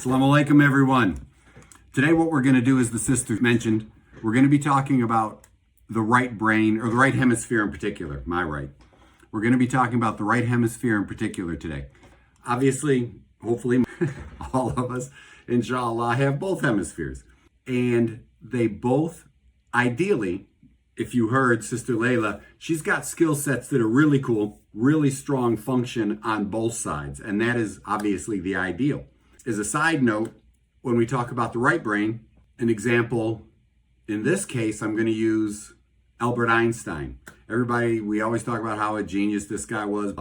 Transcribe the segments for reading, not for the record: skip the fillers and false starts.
Assalamu alaikum, everyone. Today what we're going to do, as the sister mentioned, we're going to be talking about the right brain, or the right hemisphere in particular, my right. We're going to be talking about the right hemisphere in particular today. Obviously, hopefully, all of us, inshallah, have both hemispheres. And they both, ideally, if you heard Sister Layla, she's got skill sets that are really cool, really strong function on both sides. And that is obviously the ideal. As a side note, when we talk about the right brain, an example, in this case, I'm going to use Albert Einstein. Everybody, we always talk about how a genius this guy was.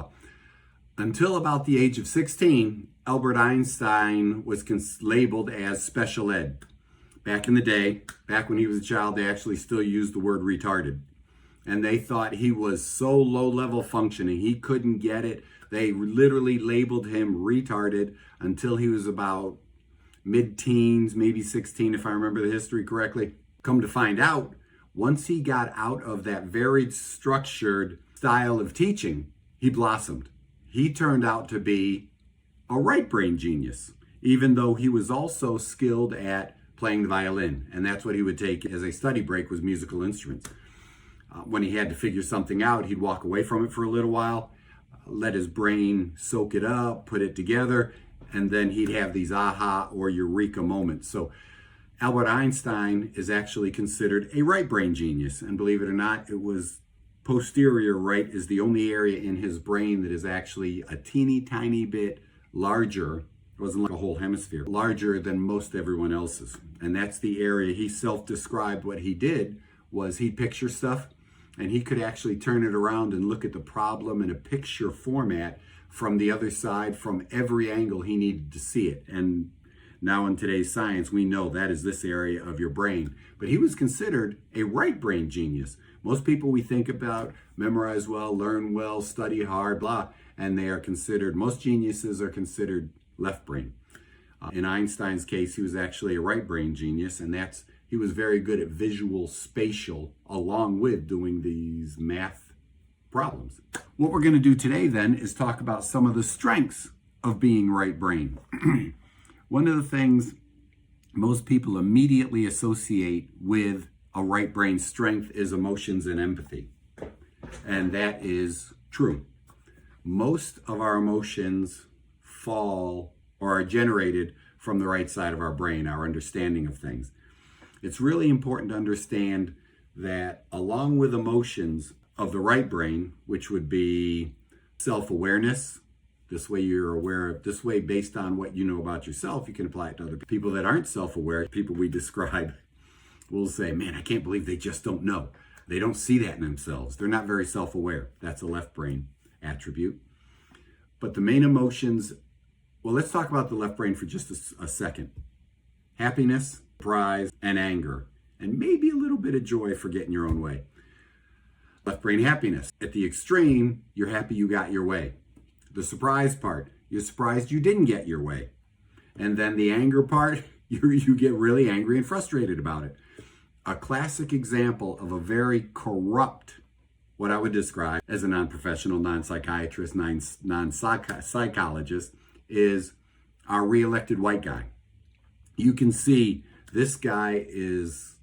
Until about the age of 16, Albert Einstein was labeled as special ed. Back in the day, back when he was a child, they actually still used the word retarded. And they thought he was so low-level functioning, he couldn't get it. They literally labeled him retarded until he was about mid-teens, maybe 16, if I remember the history correctly. Come to find out, once he got out of that very structured style of teaching, he blossomed. He turned out to be a right brain genius, even though he was also skilled at playing the violin. And that's what he would take as a study break, was musical instruments. When he had to figure something out, he'd walk away from it for a little while, let his brain soak it up, put it together, and then he'd have these aha or eureka moments. So Albert Einstein is actually considered a right brain genius. And believe it or not, it was posterior right is the only area in his brain that is actually a teeny tiny bit larger. It wasn't like a whole hemisphere, larger than most everyone else's. And that's the area he self-described. What he did was he'd picture stuff, and he could actually turn it around and look at the problem in a picture format from the other side, from every angle he needed to see it. And now in today's science, we know that is this area of your brain. But he was considered a right brain genius. Most people we think about memorize well, learn well, study hard, blah, and they are considered, most geniuses are considered left brain. In Einstein's case, he was actually a right brain genius, and he was very good at visual spatial, along with doing these math problems. What we're going to do today then is talk about some of the strengths of being right brain. One of the things most people immediately associate with a right brain strength is emotions and empathy. And that is true. Most of our emotions fall or are generated from the right side of our brain, our understanding of things. It's really important to understand that along with emotions of the right brain, which would be self-awareness, this way you're aware of, this way based on what you know about yourself, you can apply it to other people that aren't self-aware. People we describe will say, man, I can't believe they just don't know. They don't see that in themselves. They're not very self-aware. That's a left brain attribute. But the main emotions, well, let's talk about the left brain for just a second. Happiness, surprise, and anger, and maybe a little bit of joy for getting your own way. Left brain happiness. At the extreme, you're happy you got your way. The surprise part, you're surprised you didn't get your way. And then the anger part, you get really angry and frustrated about it. A classic example of a very corrupt, what I would describe as a non-professional, non-psychiatrist, non-psychologist, is our re-elected white guy. You can see this guy is,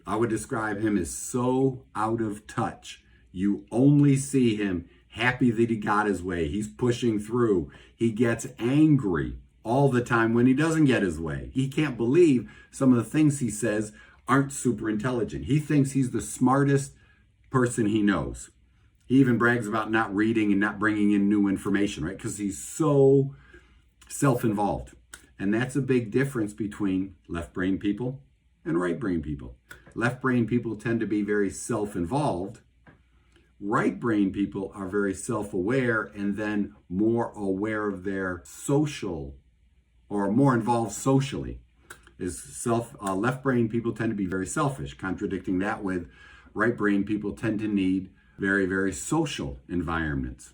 I would describe him as so out of touch. You only see him happy that he got his way. He's pushing through. He gets angry all the time when he doesn't get his way. He can't believe some of the things he says aren't super intelligent. He thinks he's the smartest person he knows. He even brags about not reading and not bringing in new information, right? Because he's so self-involved. And that's a big difference between left brain people and right brain people. Left brain people tend to be very self-involved. Right brain people are very self-aware and then more aware of their social, or more involved socially. Left brain people tend to be very selfish, contradicting that with right brain people tend to need very, very social environments.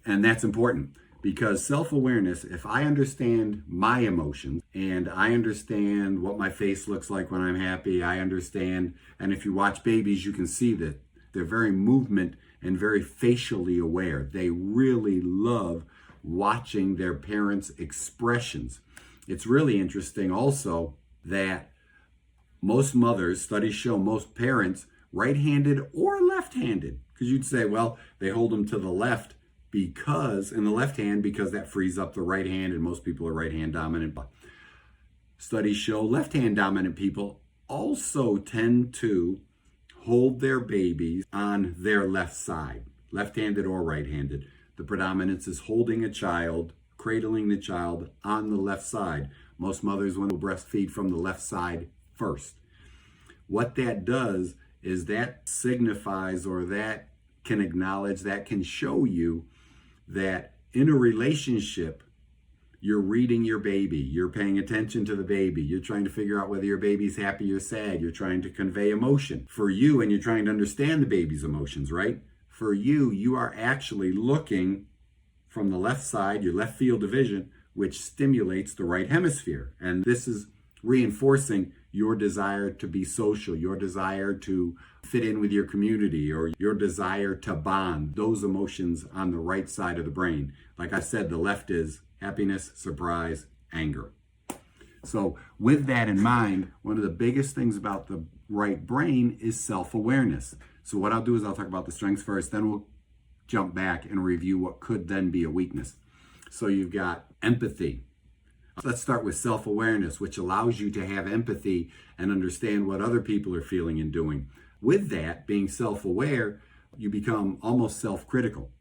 And that's important. Because self-awareness, if I understand my emotions and I understand what my face looks like when I'm happy, I understand, and if you watch babies, you can see that they're very movement and very facially aware. They really love watching their parents' expressions. It's really interesting also that most mothers, studies show most parents, right-handed or left-handed, because you'd say, well, they hold them to the left because, in the left hand, because that frees up the right hand, and most people are right hand dominant. Studies show left hand dominant people also tend to hold their babies on their left side, left-handed or right-handed. The predominance is holding a child, cradling the child on the left side. Most mothers will breastfeed from the left side first. What that does is that signifies, or that can acknowledge, that can show you that in a relationship, you're reading your baby, you're paying attention to the baby, you're trying to figure out whether your baby's happy or sad, you're trying to convey emotion for you, and you're trying to understand the baby's emotions, right? For you, you are actually looking from the left side, your left field of vision, which stimulates the right hemisphere. And this is reinforcing your desire to be social, your desire to fit in with your community, or your desire to bond. Those emotions on the right side of the brain. Like I said, the left is happiness, surprise, anger. So with that in mind, one of the biggest things about the right brain is self-awareness. So what I'll do is I'll talk about the strengths first, then we'll jump back and review what could then be a weakness. So you've got empathy. Let's start with self-awareness, which allows you to have empathy and understand what other people are feeling and doing. With that, being self-aware, you become almost self-critical.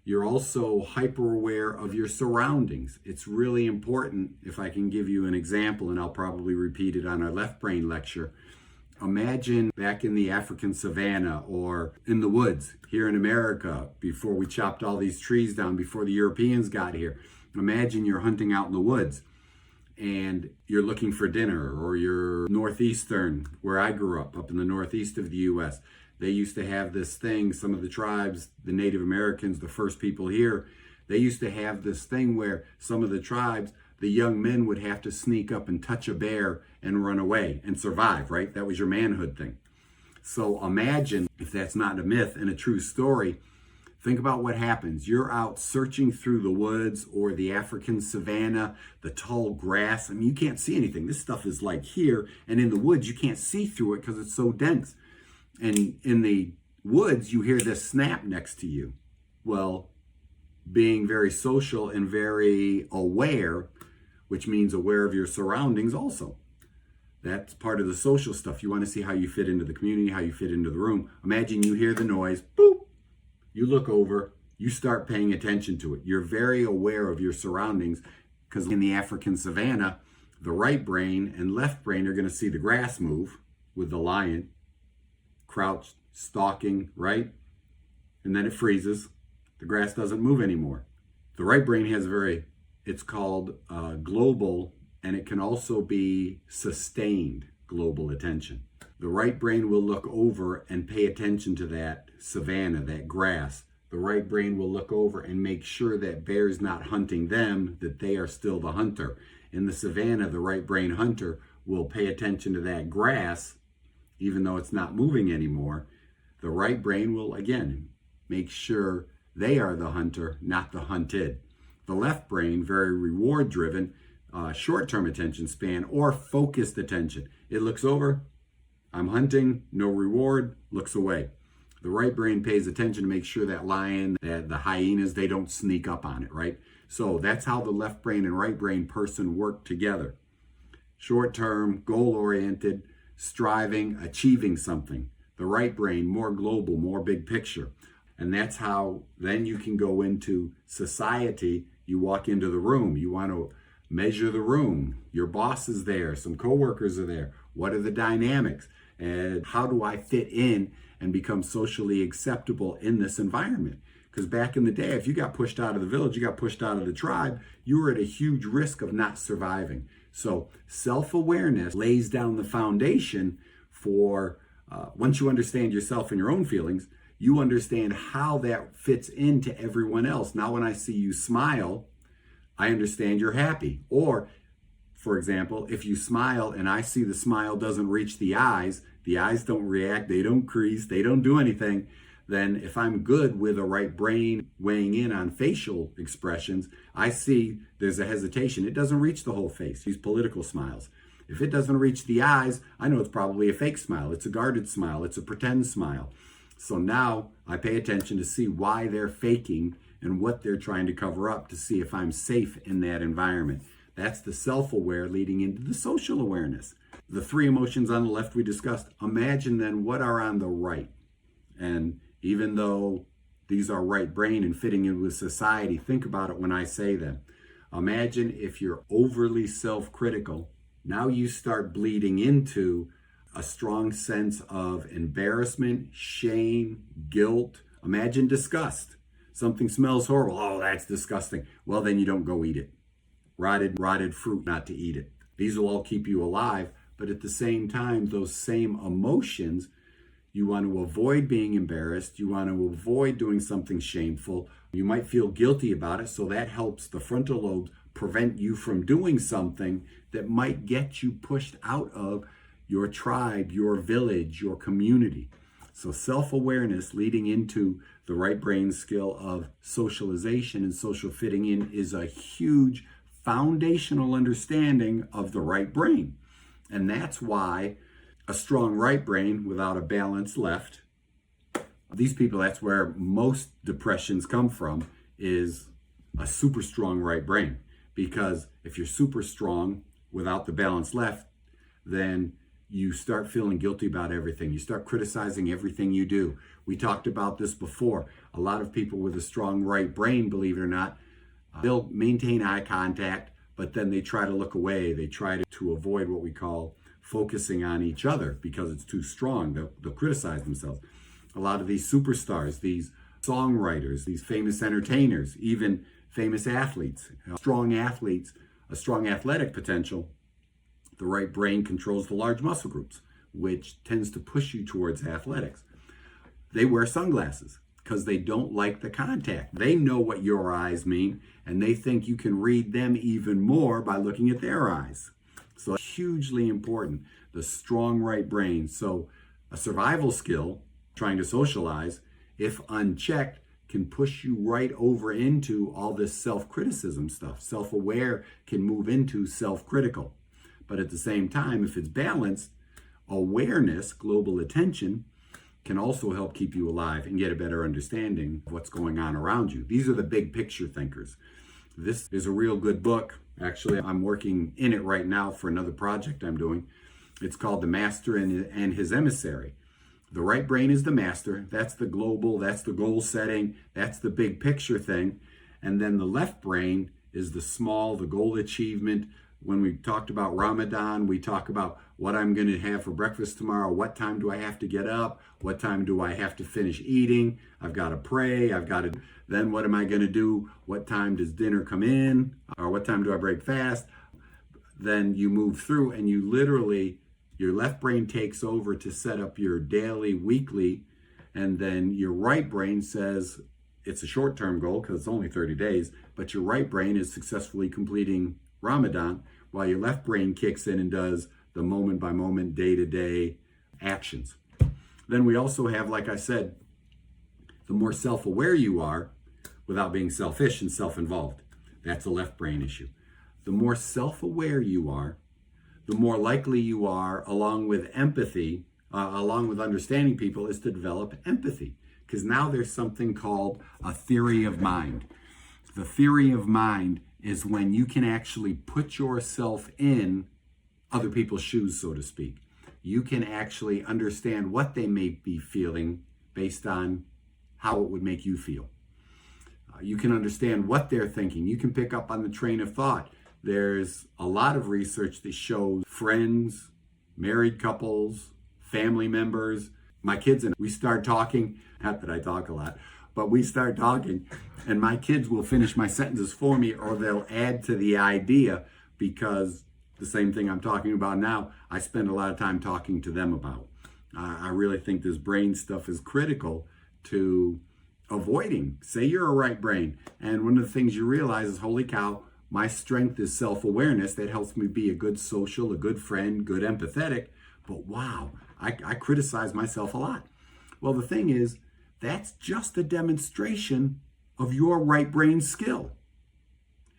You're also hyper-aware of your surroundings. It's really important, if I can give you an example, and I'll probably repeat it on our left brain lecture. Imagine back in the African savannah or in the woods here in America, before we chopped all these trees down, before the Europeans got here. Imagine you're hunting out in the woods and you're looking for dinner, or you're northeastern, where I grew up in the northeast of the U.S. They used to have this thing, some of the tribes, the Native Americans, the first people here, they used to have this thing where some of the tribes, the young men would have to sneak up and touch a bear and run away and survive, right? That was your manhood thing. So imagine, if that's not a myth and a true story, think about what happens. You're out searching through the woods or the African savannah, the tall grass. I mean, you can't see anything. This stuff is like here, and in the woods, you can't see through it because it's so dense. And in the woods, you hear this snap next to you. Well, being very social and very aware, which means aware of your surroundings also. That's part of the social stuff. You want to see how you fit into the community, how you fit into the room. Imagine you hear the noise, boop. You look over, you start paying attention to it. You're very aware of your surroundings, because in the African savannah, the right brain and left brain are going to see the grass move with the lion, crouched, stalking, right? And then it freezes. The grass doesn't move anymore. The right brain has it's called global, and it can also be sustained global attention. The right brain will look over and pay attention to that savanna, that grass. The right brain will look over and make sure that bear's not hunting them, that they are still the hunter. In the savanna, the right brain hunter will pay attention to that grass, even though it's not moving anymore. The right brain will, again, make sure they are the hunter, not the hunted. The left brain, very reward-driven, short-term attention span, or focused attention. It looks over, I'm hunting, no reward, looks away. The right brain pays attention to make sure that lion, the hyenas, they don't sneak up on it, right? So that's how the left brain and right brain person work together. Short-term, goal-oriented, striving, achieving something. The right brain, more global, more big picture. And that's how then you can go into society. You walk into the room, you want to measure the room. Your boss is there, some coworkers are there. What are the dynamics? And how do I fit in and become socially acceptable in this environment? Because back in the day, if you got pushed out of the village, you got pushed out of the tribe, you were at a huge risk of not surviving. So self-awareness lays down the foundation for, once you understand yourself and your own feelings, you understand how that fits into everyone else. Now, when I see you smile, I understand you're happy. Or, for example, if you smile and I see the smile doesn't reach the eyes don't react, they don't crease, they don't do anything, then if I'm good with a right brain weighing in on facial expressions, I see there's a hesitation. It doesn't reach the whole face. These political smiles. If it doesn't reach the eyes, I know it's probably a fake smile. It's a guarded smile. It's a pretend smile. So now I pay attention to see why they're faking and what they're trying to cover up to see if I'm safe in that environment. That's the self-aware leading into the social awareness. The three emotions on the left we discussed. Imagine then what are on the right. And even though these are right brain and fitting in with society, think about it when I say them. Imagine if you're overly self-critical, now you start bleeding into a strong sense of embarrassment, shame, guilt. Imagine disgust. Something smells horrible. Oh, that's disgusting. Well, then you don't go eat it. Rotted fruit, not to eat it. These will all keep you alive, but at the same time, those same emotions, you want to avoid being embarrassed. You want to avoid doing something shameful. You might feel guilty about it, so that helps the frontal lobes prevent you from doing something that might get you pushed out of your tribe, your village, your community. So self-awareness leading into the right brain skill of socialization and social fitting in is a huge foundational understanding of the right brain. And that's why a strong right brain without a balanced left, these people, that's where most depressions come from, is a super strong right brain. Because if you're super strong without the balanced left, then you start feeling guilty about everything. You start criticizing everything you do. We talked about this before. A lot of people with a strong right brain, believe it or not, they'll maintain eye contact, but then they try to look away. They try to avoid what we call focusing on each other because it's too strong. They'll criticize themselves. A lot of these superstars, these songwriters, these famous entertainers, even famous athletes, strong athletes, a strong athletic potential, the right brain controls the large muscle groups, which tends to push you towards athletics. They wear sunglasses because they don't like the contact. They know what your eyes mean, and they think you can read them even more by looking at their eyes. So hugely important, the strong right brain. So a survival skill, trying to socialize, if unchecked, can push you right over into all this self-criticism stuff. Self-aware can move into self-critical. But at the same time, if it's balanced, awareness, global attention, can also help keep you alive and get a better understanding of what's going on around you. These are the big picture thinkers. This is a real good book. Actually, I'm working in it right now for another project I'm doing. It's called The Master and His Emissary. The right brain is the master. That's the global, that's the goal setting, that's the big picture thing. And then the left brain is the small, the goal achievement. When we talked about Ramadan, we talk about what I'm going to have for breakfast tomorrow. What time do I have to get up? What time do I have to finish eating? I've got to pray. Then what am I going to do? What time does dinner come in? Or what time do I break fast? Then you move through and you literally, your left brain takes over to set up your daily, weekly, and then your right brain says it's a short-term goal because it's only 30 days, but your right brain is successfully completing Ramadan, while your left brain kicks in and does the moment by moment, day to day actions. Then we also have, like I said, the more self-aware you are without being selfish and self-involved. That's a left brain issue. The more self-aware you are, the more likely you are, along with empathy, along with understanding people, is to develop empathy. Because now there's something called a theory of mind. The theory of mind is when you can actually put yourself in other people's shoes, so to speak. You can actually understand what they may be feeling based on how it would make you feel. You can understand what they're thinking. You can pick up on the train of thought. There's a lot of research that shows friends, married couples, family members, my kids and we start talking, not that I talk a lot, but we start talking and my kids will finish my sentences for me or they'll add to the idea because the same thing I'm talking about now, I spend a lot of time talking to them about. I really think this brain stuff is critical to avoiding. Say you're a right brain and one of the things you realize is, holy cow, my strength is self-awareness. That helps me be a good social, a good friend, good empathetic. But wow, I criticize myself a lot. Well, the thing is, That's just a demonstration of your right brain skill.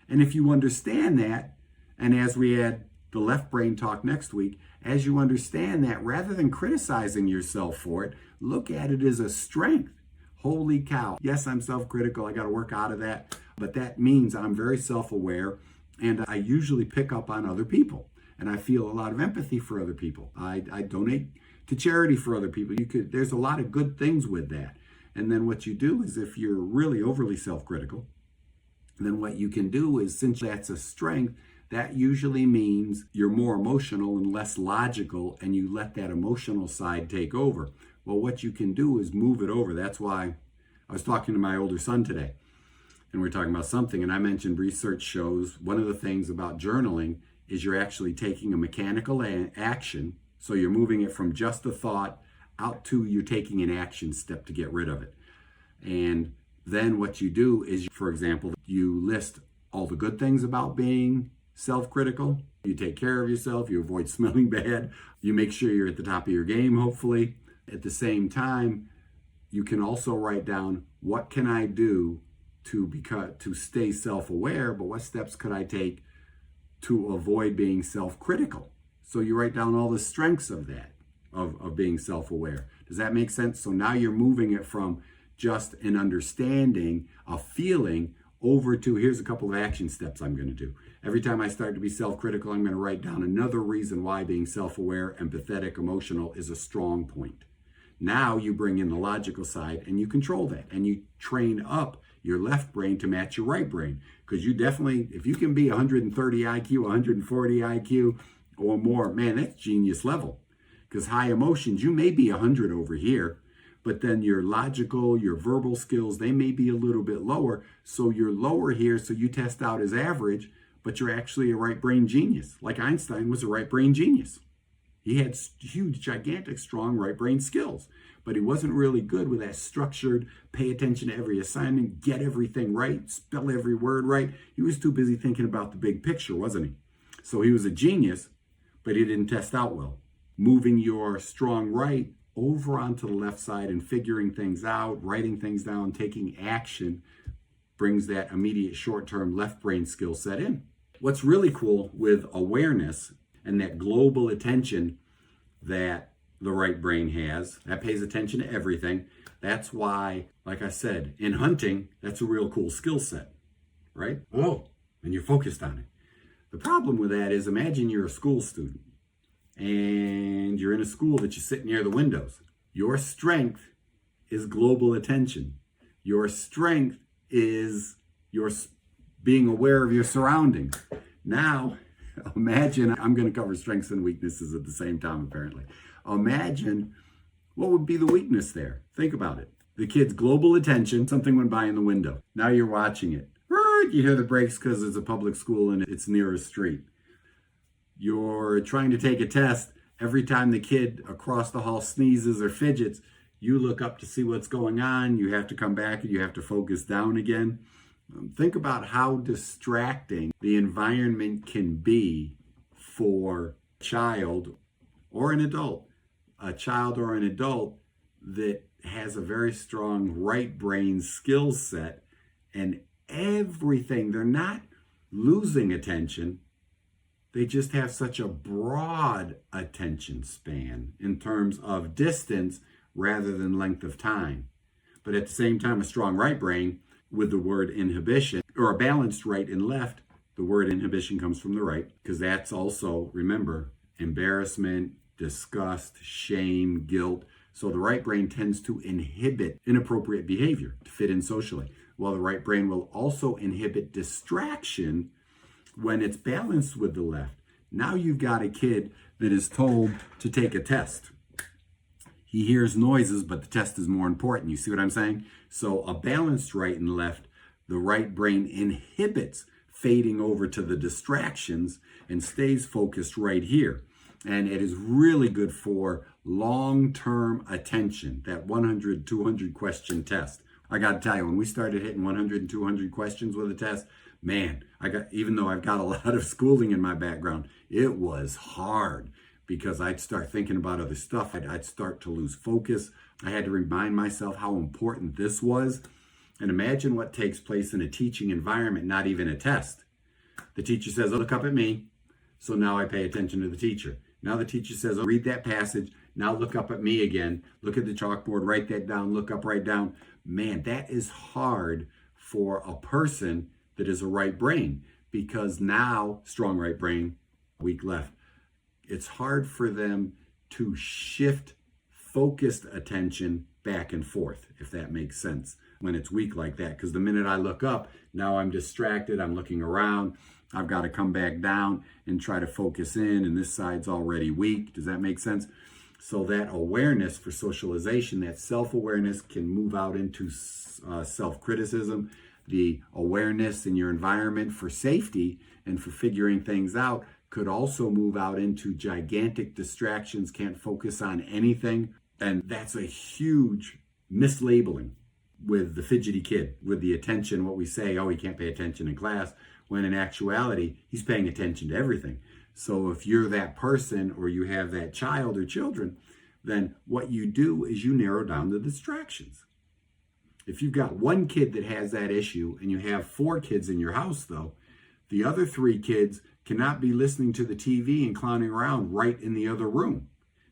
And if you understand that, and as we add the left brain talk next week, as you understand that, rather than criticizing yourself for it, look at it as a strength. Holy cow. Yes, I'm self-critical. I got to work out of that. But that means I'm very self-aware, and I usually pick up on other people. And I feel a lot of empathy for other people. I donate to charity for other people. There's a lot of good things with that. And then what you do is, if you're really overly self-critical, then what you can do is, since that's a strength, that usually means you're more emotional and less logical, and you let that emotional side take over. Well, what you can do is move it over. That's why I was talking to my older son today, and we were talking about something, and I mentioned research shows one of the things about journaling is you're actually taking a mechanical action. So you're moving it from just a thought out to you're taking an action step to get rid of it. And then what you do is, for example, you list all the good things about being self-critical. You take care of yourself, you avoid smelling bad, you make sure you're at the top of your game, hopefully. At the same time, you can also write down, what can I do to stay self-aware, but what steps could I take to avoid being self-critical? So you write down all the strengths of that, of being self-aware. Does that make sense? So now you're moving it from just an understanding, a feeling, over to, here's a couple of action steps I'm going to do. Every time I start to be self-critical, I'm going to write down another reason why being self-aware, empathetic, emotional is a strong point. Now you bring in the logical side and you control that, and you train up your left brain to match your right brain. Because you definitely, if you can be 130 IQ, 140 IQ or more, man, that's genius level. Because high emotions, you may be 100 over here, but then your logical, your verbal skills, they may be a little bit lower. So you're lower here, so you test out as average, but you're actually a right brain genius. Like Einstein was a right brain genius. He had huge, gigantic, strong right brain skills, but he wasn't really good with that structured, pay attention to every assignment, get everything right, spell every word right. He was too busy thinking about the big picture, wasn't he? So he was a genius, but he didn't test out well. Moving your strong right over onto the left side and figuring things out, writing things down, taking action, brings that immediate short-term left brain skill set in. What's really cool with awareness and that global attention that the right brain has, that pays attention to everything. That's why, like I said, in hunting, that's a real cool skill set, right? Oh, and you're focused on it. The problem with that is, imagine you're a school student and you're in a school that you sit near the windows. Your strength is global attention. Your strength is your being aware of your surroundings. Now, imagine, I'm going to cover strengths and weaknesses at the same time, apparently. Imagine what would be the weakness there. Think about it. The kid's global attention, something went by in the window. Now you're watching it. You hear the brakes because it's a public school and it's near a street. You're trying to take a test. Every time the kid across the hall sneezes or fidgets, you look up to see what's going on. You have to come back and you have to focus down again. Think about how distracting the environment can be for a child or an adult. A child or an adult that has a very strong right brain skill set, and everything, they're not losing attention. They just have such a broad attention span in terms of distance rather than length of time. But at the same time, a strong right brain with the word inhibition, or a balanced right and left, the word inhibition comes from the right, because that's also, remember, embarrassment, disgust, shame, guilt. So the right brain tends to inhibit inappropriate behavior to fit in socially, while the right brain will also inhibit distraction when it's balanced with the left. Now you've got a kid that is told to take a test. He hears noises, but the test is more important. You see what I'm saying? So a balanced right and left, the right brain inhibits fading over to the distractions and stays focused right here. And it is really good for long-term attention, that 100, 200 question test. I got to tell you, when we started hitting 100 and 200 questions with a test, man, even though I've got a lot of schooling in my background, it was hard because I'd start thinking about other stuff. I'd start to lose focus. I had to remind myself how important this was. And imagine what takes place in a teaching environment, not even a test. The teacher says, oh, look up at me. So now I pay attention to the teacher. Now the teacher says, oh, read that passage. Now look up at me again. Look at the chalkboard, write that down, look up, write down. Man, that is hard for a person that is a right brain, because now, strong right brain, weak left. It's hard for them to shift focused attention back and forth, if that makes sense, when it's weak like that. Because the minute I look up, now I'm distracted, I'm looking around, I've got to come back down and try to focus in, and this side's already weak. Does that make sense? So that awareness for socialization, that self-awareness, can move out into self-criticism. The awareness in your environment for safety and for figuring things out could also move out into gigantic distractions, can't focus on anything. And that's a huge mislabeling with the fidgety kid, with the attention, what we say, oh, he can't pay attention in class, when in actuality, he's paying attention to everything. So if you're that person, or you have that child or children, then what you do is you narrow down the distractions. If you've got one kid that has that issue and you have 4 kids in your house, though, the other 3 kids cannot be listening to the TV and clowning around right in the other room.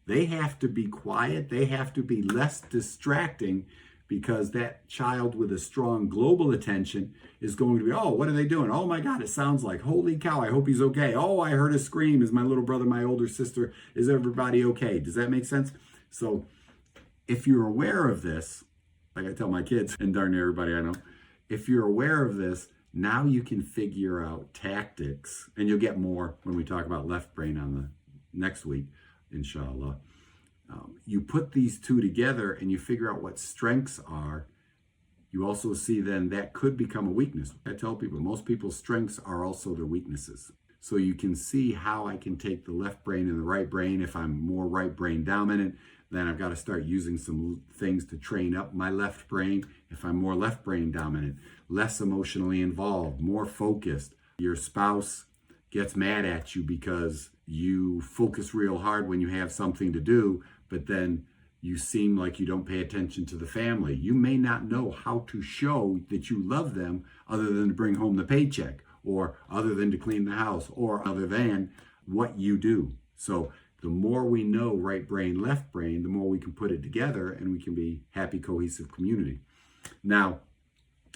They have to be quiet. They have to be less distracting, because that child with a strong global attention is going to be, oh, what are they doing? Oh my God, it sounds like, holy cow, I hope he's okay. Oh, I heard a scream. Is my little brother, my older sister, is everybody okay? Does that make sense? So if you're aware of this, like I tell my kids and darn near everybody I know, if you're aware of this, now you can figure out tactics, and you'll get more when we talk about left brain on the next week, inshallah. You put these two together and you figure out what strengths are. You also see then that could become a weakness. I tell people, most people's strengths are also their weaknesses. So you can see how I can take the left brain and the right brain. If I'm more right brain dominant, then I've got to start using some things to train up my left brain. If I'm more left brain dominant, less emotionally involved, more focused. Your spouse gets mad at you because you focus real hard when you have something to do, but then you seem like you don't pay attention to the family. You may not know how to show that you love them other than to bring home the paycheck, or other than to clean the house, or other than what you do. So the more we know right brain, left brain, the more we can put it together and we can be happy, cohesive community. Now,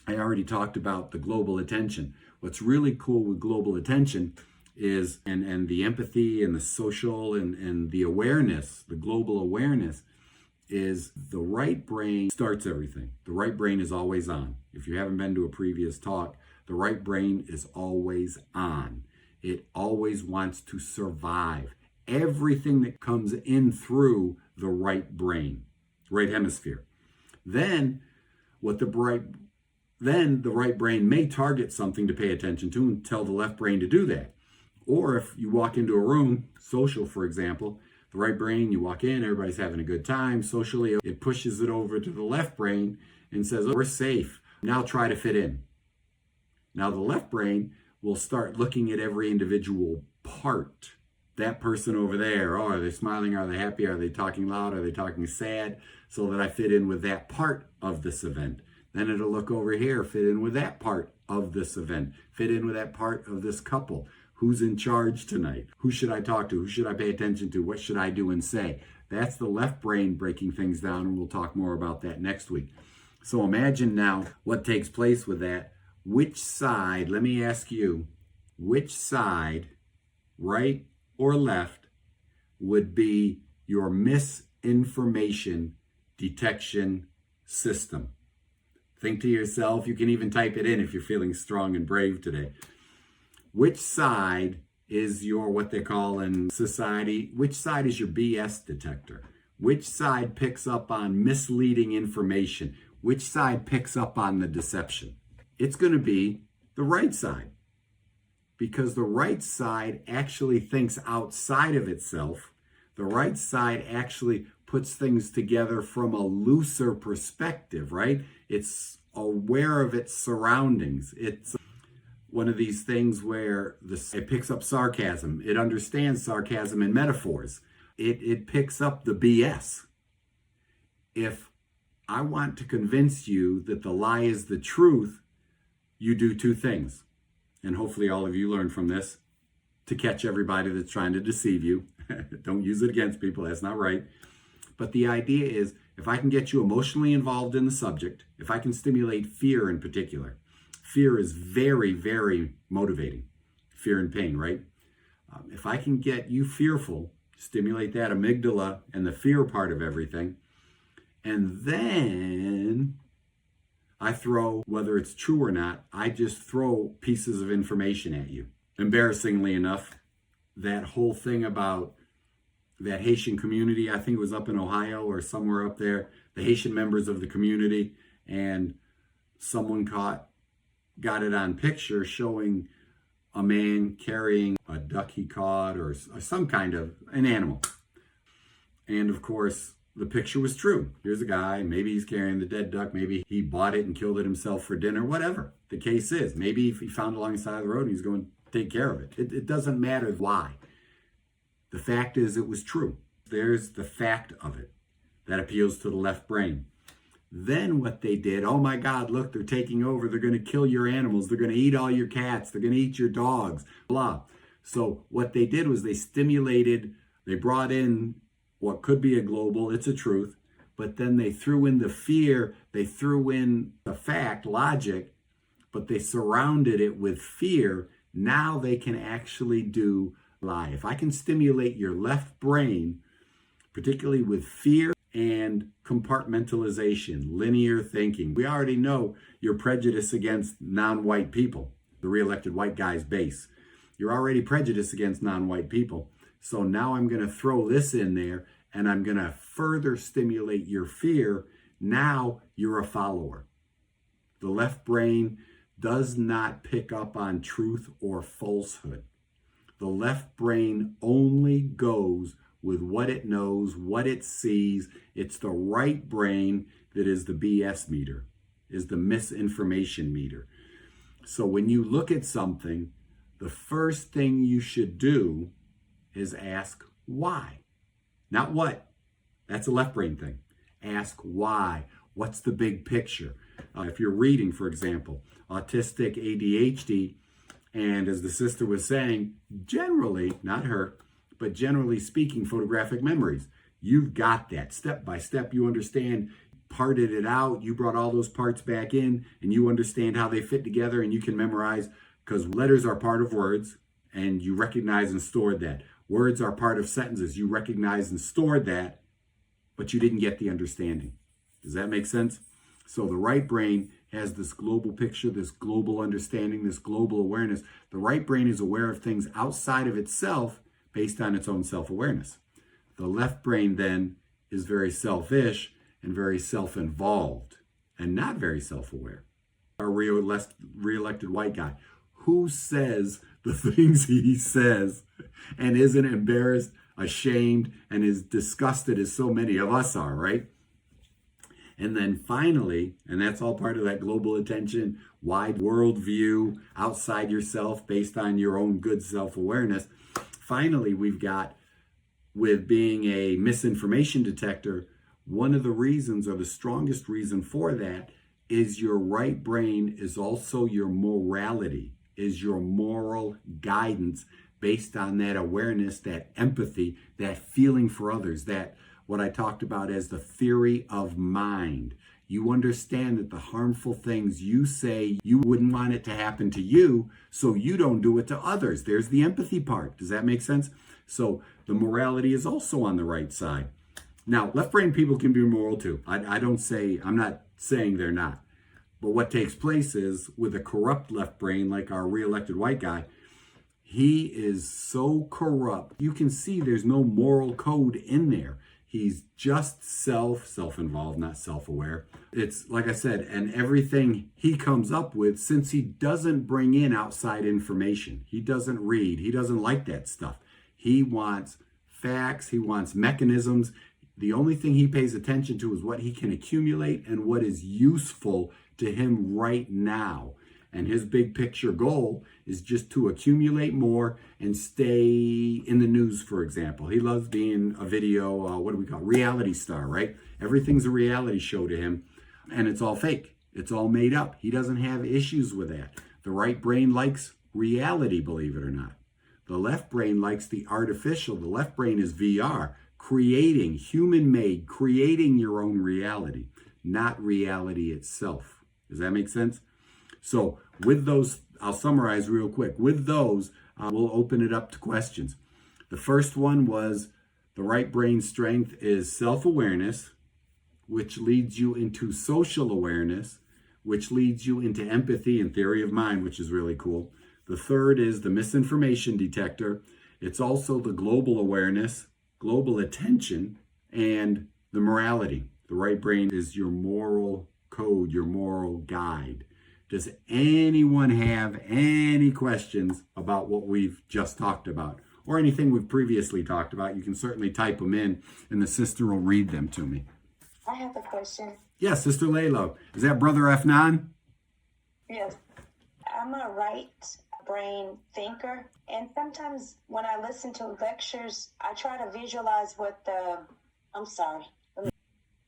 I already talked about the global attention. What's really cool with global attention is, and the empathy and the social and the awareness, the global awareness, is the right brain starts everything. The right brain is always on. If you haven't been to a previous talk, the right brain is always on. It always wants to survive. Everything that comes in through the right brain, right hemisphere. Then the right brain may target something to pay attention to and tell the left brain to do that. Or if you walk into a room, social for example, the right brain, you walk in, everybody's having a good time socially, it pushes it over to the left brain and says, oh, we're safe, now try to fit in. Now the left brain will start looking at every individual part. That person over there, oh, are they smiling? Are they happy? Are they talking loud? Are they talking sad? So that I fit in with that part of this event. Then it'll look over here, fit in with that part of this event, fit in with that part of this couple. Who's in charge tonight? Who should I talk to? Who should I pay attention to? What should I do and say? That's the left brain breaking things down, and we'll talk more about that next week. So imagine now what takes place with that. Which side, let me ask you, which side, right or left, would be your misinformation detection system? Think to yourself, you can even type it in if you're feeling strong and brave today. Which side is your, what they call in society, which side is your BS detector? Which side picks up on misleading information? Which side picks up on the deception? It's going to be the right side, because the right side actually thinks outside of itself. The right side actually puts things together from a looser perspective, right? It's aware of its surroundings. It's one of these things where it picks up sarcasm. It understands sarcasm and metaphors. It picks up the BS. If I want to convince you that the lie is the truth, you do two things. And hopefully all of you learn from this to catch everybody that's trying to deceive you. Don't use it against people. That's not right. But the idea is, if I can get you emotionally involved in the subject, if I can stimulate fear in particular, fear is very, very motivating. Fear and pain, right? If I can get you fearful, stimulate that amygdala and the fear part of everything, and then I throw, whether it's true or not, I just throw pieces of information at you. Embarrassingly enough, that whole thing about that Haitian community, I think it was up in Ohio or somewhere up there, the Haitian members of the community, and someone got it on picture showing a man carrying a duck he caught or some kind of an animal. And of course, the picture was true. Here's a guy, maybe he's carrying the dead duck, maybe he bought it and killed it himself for dinner, whatever the case is. Maybe if he found it along the side of the road and he's going to take care of it. It doesn't matter why. The fact is it was true. There's the fact of it. That appeals to the left brain. Then what they did, oh my God, look, they're taking over. They're going to kill your animals. They're going to eat all your cats. They're going to eat your dogs, blah. So what they did was they brought in what could be a global, it's a truth, but then they threw in the fear, they threw in the fact, logic, but they surrounded it with fear. Now they can actually do lie. If I can stimulate your left brain, particularly with fear and compartmentalization, linear thinking. We already know your prejudice against non-white people, the re-elected white guy's base. You're already prejudiced against non-white people. So now I'm going to throw this in there and I'm going to further stimulate your fear. Now you're a follower. The left brain does not pick up on truth or falsehood. The left brain only goes with what it knows, what it sees. It's the right brain that is the BS meter, is the misinformation meter. So when you look at something, the first thing you should do is ask why. Not what. That's a left brain thing. Ask why. What's the big picture? If you're reading, for example, autistic ADHD, and as the sister was saying, generally, not her, but generally speaking, photographic memories. You've got that. Step by step, you understand, parted it out, you brought all those parts back in, and you understand how they fit together, and you can memorize, because letters are part of words, and you recognize and stored that. Words are part of sentences. You recognize and stored that, but you didn't get the understanding. Does that make sense? So the right brain has this global picture, this global understanding, this global awareness. The right brain is aware of things outside of itself based on its own self-awareness. The left brain then is very selfish and very self-involved and not very self-aware. Our re-elected white guy, who says the things he says and isn't embarrassed, ashamed, and is disgusted as so many of us are, right? And then finally, and that's all part of that global attention, wide worldview, outside yourself, based on your own good self-awareness. Finally, we've got, with being a misinformation detector, one of the reasons, or the strongest reason for that, is your right brain is also your morality, is your moral guidance based on that awareness, that empathy, that feeling for others, that what I talked about as the theory of mind. You understand that the harmful things you say, you wouldn't want it to happen to you, so you don't do it to others. There's the empathy part. Does that make sense? So the morality is also on the right side. Now, left brain people can be moral too. I'm not saying they're not. But what takes place is, with a corrupt left brain, like our re-elected white guy, he is so corrupt. You can see there's no moral code in there. He's just self-involved, not self-aware. It's like I said, and everything he comes up with, since he doesn't bring in outside information, he doesn't read, he doesn't like that stuff. He wants facts, he wants mechanisms. The only thing he pays attention to is what he can accumulate and what is useful to him right now. And his big picture goal is just to accumulate more and stay in the news, for example. He loves being a video, what do we call it? Reality star, right? Everything's a reality show to him, and it's all fake. It's all made up. He doesn't have issues with that. The right brain likes reality, believe it or not. The left brain likes the artificial. The left brain is VR, creating, human-made, creating your own reality, not reality itself. Does that make sense? So with those, I'll summarize real quick. With those, we'll open it up to questions. The first one was the right brain strength is self-awareness, which leads you into social awareness, which leads you into empathy and theory of mind, which is really cool. The third is the misinformation detector. It's also the global awareness, global attention, and the morality. The right brain is your moral code, your moral guide. Does anyone have any questions about what we've just talked about or anything we've previously talked about? You can certainly type them in and the sister will read them to me. I have a question. Yes, Sister Laylo. Is that Brother Efnan? Yes. I'm a right brain thinker, and sometimes when I listen to lectures, I try to visualize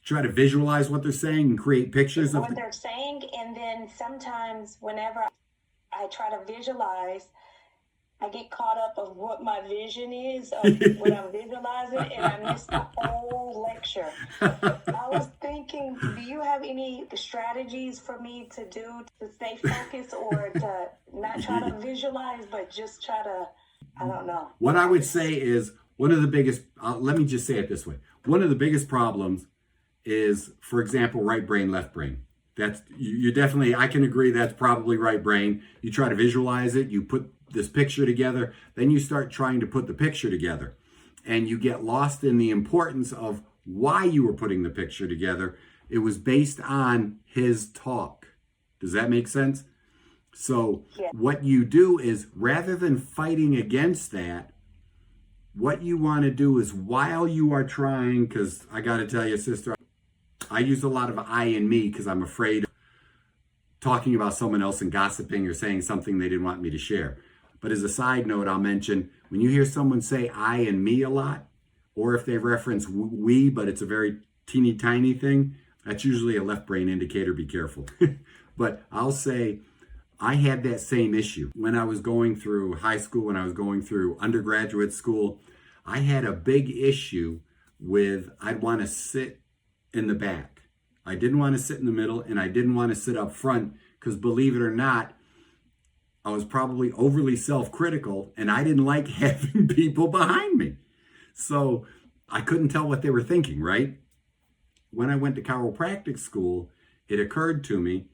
Try to visualize what they're saying and create pictures of what they're saying, and then sometimes whenever I try to visualize, I get caught up of what my vision is of what I'm visualizing, and I miss the whole lecture. I was thinking, do you have any strategies for me to do to stay focused, or to not try to visualize, but just try to, I don't know. What I would say is one of the biggest, let me just say it this way. One of the biggest problems is, for example, right brain, left brain. That's, you definitely, I can agree that's probably right brain. You try to visualize it, you put this picture together, then you start trying to put the picture together. And you get lost in the importance of why you were putting the picture together. It was based on his talk. Does that make sense? So what you do is, rather than fighting against that, what you want to do is, while you are trying, because I got to tell you, sister, I use a lot of I and me because I'm afraid of talking about someone else and gossiping or saying something they didn't want me to share. But as a side note, I'll mention, when you hear someone say I and me a lot, or if they reference we, but it's a very teeny tiny thing, that's usually a left brain indicator. Be careful. But I'll say, I had that same issue when I was going through high school, when I was going through undergraduate school. I had a big issue with, I'd want to sit in the back. I didn't want to sit in the middle, and I didn't want to sit up front, because believe it or not, I was probably overly self-critical, and I didn't like having people behind me. So I couldn't tell what they were thinking, right? When I went to chiropractic school, it occurred to me,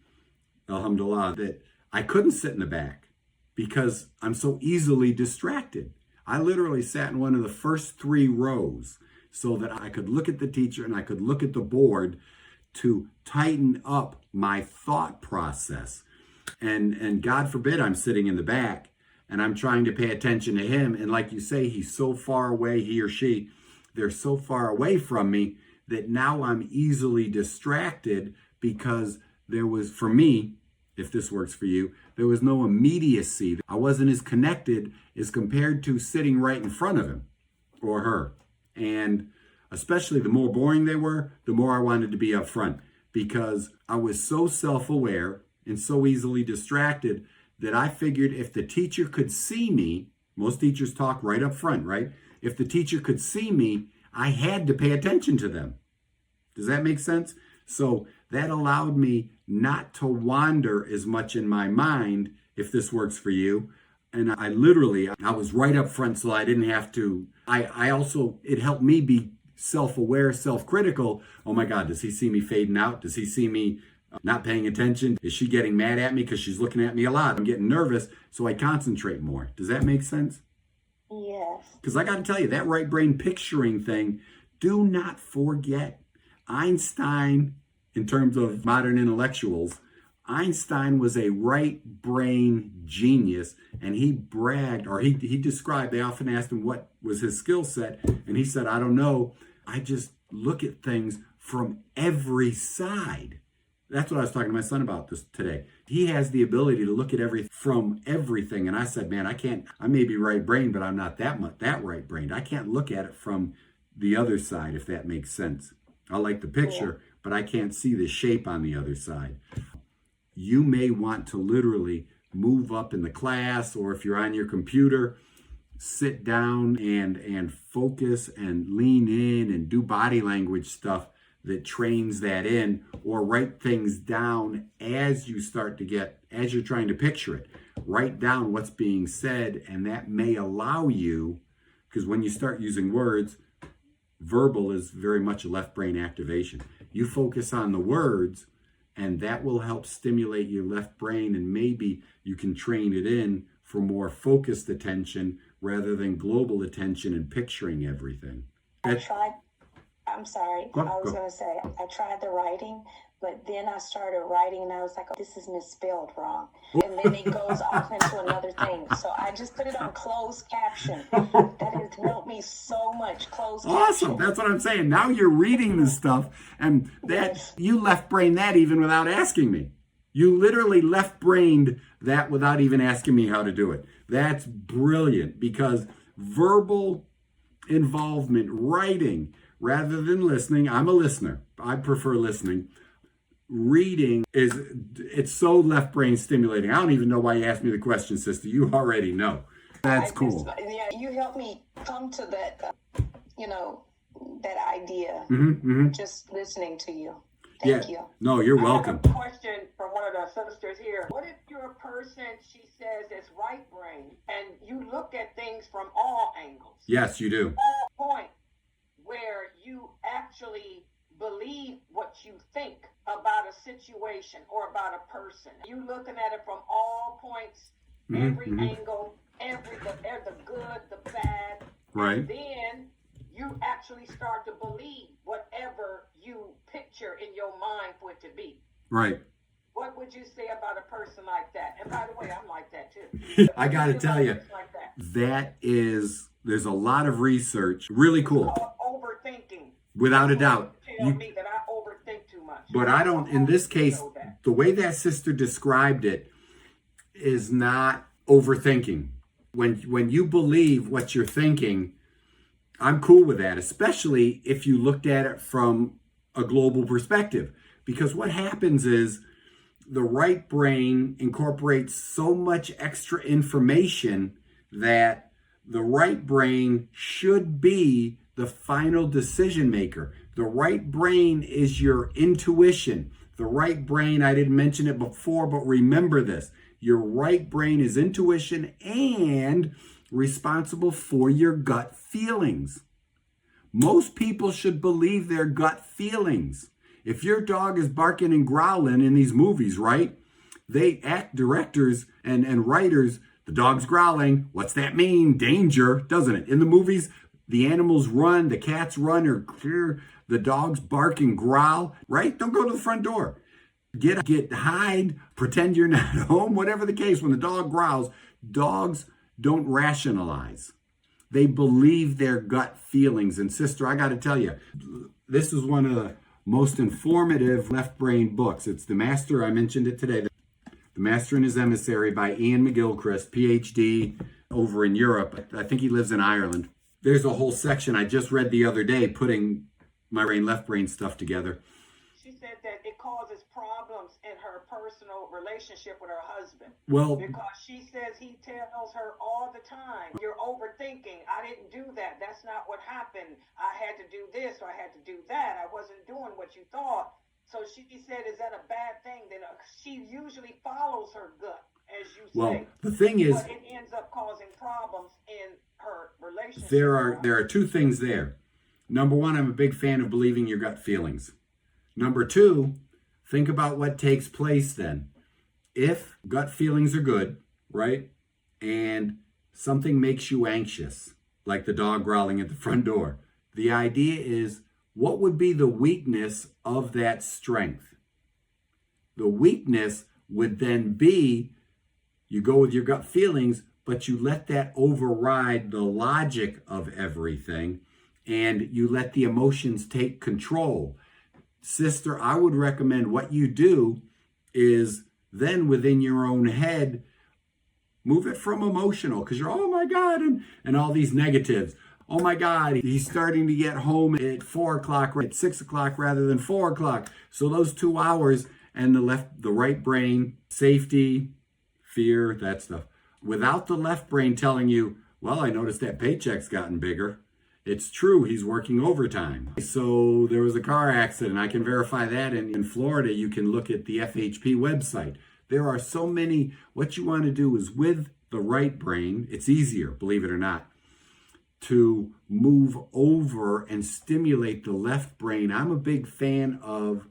alhamdulillah, that I couldn't sit in the back because I'm so easily distracted. I literally sat in one of the first 3 rows so that I could look at the teacher and I could look at the board to tighten up my thought process. And God forbid I'm sitting in the back and I'm trying to pay attention to him. And like you say, he's so far away, he or she, they're so far away from me that now I'm easily distracted, because there was, for me, if this works for you, there was no immediacy. I wasn't as connected as compared to sitting right in front of him or her. And especially the more boring they were, the more I wanted to be up front, because I was so self-aware and so easily distracted that I figured if the teacher could see me, most teachers talk right up front, right? If the teacher could see me, I had to pay attention to them. Does that make sense? So that allowed me not to wander as much in my mind, if this works for you. And I was right up front, so I didn't have to. It helped me be self-aware, self-critical. Oh my God, does he see me fading out? Does he see me not paying attention? Is she getting mad at me because she's looking at me a lot? I'm getting nervous, so I concentrate more. Does that make sense? Yes. Because I got to tell you, that right brain picturing thing, do not forget. Einstein, in terms of modern intellectuals, Einstein was a right brain genius, and he bragged, or he described, they often asked him what was his skill set, and he said, I don't know, I just look at things from every side. That's what I was talking to my son about this today. He has the ability to look at everything. And I said, man, I may be right brain, but I'm not that right brained. I can't look at it from the other side, if that makes sense. I like the picture, but I can't see the shape on the other side. You may want to literally move up in the class, or if you're on your computer, sit down and focus and lean in and do body language stuff that trains that in, or write things down as you're trying to picture it. Write down what's being said, and that may allow you, because when you start using words, verbal is very much a left brain activation. You focus on the words, and that will help stimulate your left brain, and maybe you can train it in for more focused attention rather than global attention and picturing everything. I tried the writing, but then I started writing and I was like, oh, this is misspelled wrong. And then it goes off into another thing. So I just put it on closed caption. That has helped me so much. Closed Awesome. caption. That's what I'm saying. Now you're reading this stuff, and that you left brain that even without asking me. You literally left brained that without even asking me how to do it. That's brilliant, because verbal involvement, writing, rather than listening. I'm a listener. I prefer listening. Reading it's so left brain stimulating. I don't even know why you asked me the question, sister. You already know. That's cool. You helped me come to that, that idea. Just listening to you. Thank you. No, you're welcome. I have a question from one of the sisters here. What if you're a person, she says, is right brain, and you look at things from all angles? Yes, you do. All point where you actually believe what you think about a situation or about a person. You looking at it from all points, every angle, the good, the bad. Right. And then you actually start to believe whatever you picture in your mind for it to be. Right. What would you say about a person like that? And by the way, I'm like that too. I got to tell you, there's a lot of research. Really cool. Overthinking. Without a doubt. Tell me that I overthink too much. But I don't, in this case, the way that sister described it is not overthinking. When you believe what you're thinking, I'm cool with that, especially if you looked at it from a global perspective. Because what happens is the right brain incorporates so much extra information that the right brain should be the final decision maker. The right brain is your intuition. The right brain, I didn't mention it before, but remember this. Your right brain is intuition and responsible for your gut feelings. Most people should believe their gut feelings. If your dog is barking and growling in these movies, right? Directors and writers, the dog's growling. What's that mean? Danger, doesn't it? In the movies, the animals run, the cats run, or the dogs bark and growl, right? Don't go to the front door. Hide, pretend you're not home, whatever the case. When the dog growls, dogs don't rationalize. They believe their gut feelings. And sister, I got to tell you, this is one of the most informative left brain books. It's The Master, I mentioned it today, The Master and His Emissary by Ian McGilchrist, PhD over in Europe. I think he lives in Ireland. There's a whole section I just read the other day putting my left brain stuff together. She said that it causes problems in her personal relationship with her husband. Well, because she says he tells her all the time, you're overthinking. I didn't do that. That's not what happened. I had to do this or I had to do that. I wasn't doing what you thought. So she said, is that a bad thing? Then she usually follows her gut, as you say. Well, the thing is, but it ends up causing problems in her relationship. There are two things there. Number one, I'm a big fan of believing your gut feelings. Number two, think about what takes place then. If gut feelings are good, right, and something makes you anxious, like the dog growling at the front door, the idea is, what would be the weakness of that strength? The weakness would then be, you go with your gut feelings, but you let that override the logic of everything, and you let the emotions take control. sister, I would recommend what you do is then within your own head, move it from emotional, because you're, oh my God, and all these negatives. Oh my God, he's starting to get home at 4 o'clock, at 6 o'clock rather than 4 o'clock. So those 2 hours, and the right brain, safety, fear, that stuff. Without the left brain telling you, well, I noticed that paycheck's gotten bigger. It's true, he's working overtime. So there was a car accident. I can verify that. In Florida, you can look at the FHP website. There are so many. What you want to do is with the right brain, it's easier, believe it or not, to move over and stimulate the left brain. I'm a big fan of